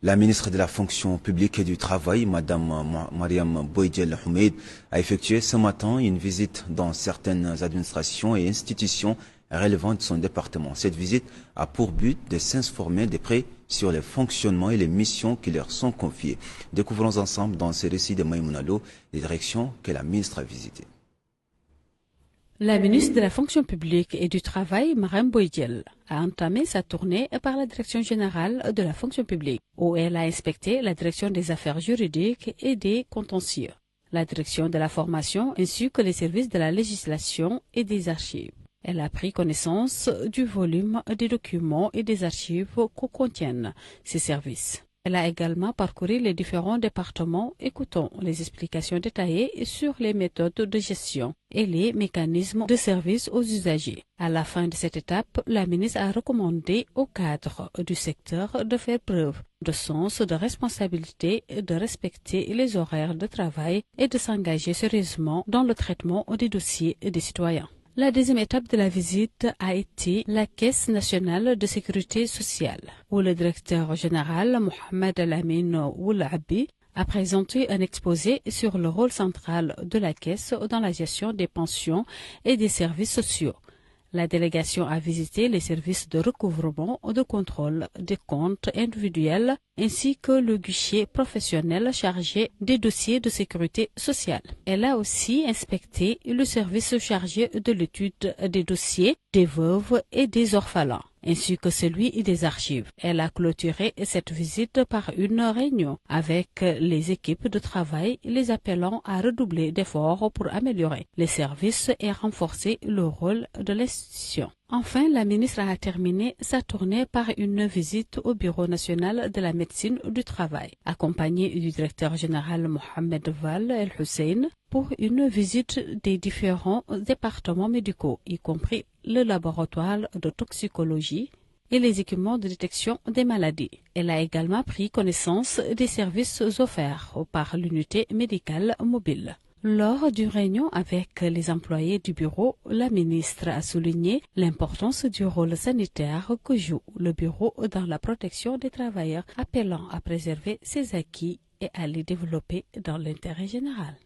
La ministre de la fonction publique et du travail, Madame Mariam Boïdjel Houmeid, a effectué ce matin une visite dans certaines administrations et institutions relevant de son département. Cette visite a pour but de s'informer de près sur les fonctionnements et les missions qui leur sont confiées. Découvrons ensemble dans ce récit de Maïmounalo les directions que la ministre a visitées. La ministre de la fonction publique et du travail, Mariam Boïdjel, a entamé sa tournée par la direction générale de la fonction publique, où elle a inspecté la direction des affaires juridiques et des contentieux, la direction de la formation ainsi que les services de la législation et des archives. Elle a pris connaissance du volume des documents et des archives que contiennent ces services. Elle a également parcouru les différents départements, écoutant les explications détaillées sur les méthodes de gestion et les mécanismes de service aux usagers. À la fin de cette étape, la ministre a recommandé aux cadres du secteur de faire preuve de sens de responsabilité, de respecter les horaires de travail et de s'engager sérieusement dans le traitement des dossiers des citoyens. La deuxième étape de la visite a été la Caisse nationale de sécurité sociale, où le directeur général Mohamed Al-Amin Oul-Abi a présenté un exposé sur le rôle central de la Caisse dans la gestion des pensions et des services sociaux. La délégation a visité les services de recouvrement, de contrôle des comptes individuels ainsi que le guichet professionnel chargé des dossiers de sécurité sociale. Elle a aussi inspecté le service chargé de l'étude des dossiers des veuves et des orphelins, ainsi que celui des archives. Elle a clôturé cette visite par une réunion avec les équipes de travail, les appelant à redoubler d'efforts pour améliorer les services et renforcer le rôle de l'institution. Enfin, la ministre a terminé sa tournée par une visite au Bureau national de la médecine du travail, accompagnée du directeur général Mohamed Val El Hussein, pour une visite des différents départements médicaux, y compris le laboratoire de toxicologie et les équipements de détection des maladies. Elle a également pris connaissance des services offerts par l'unité médicale mobile. Lors d'une réunion avec les employés du bureau, la ministre a souligné l'importance du rôle sanitaire que joue le bureau dans la protection des travailleurs, appelant à préserver ses acquis et à les développer dans l'intérêt général.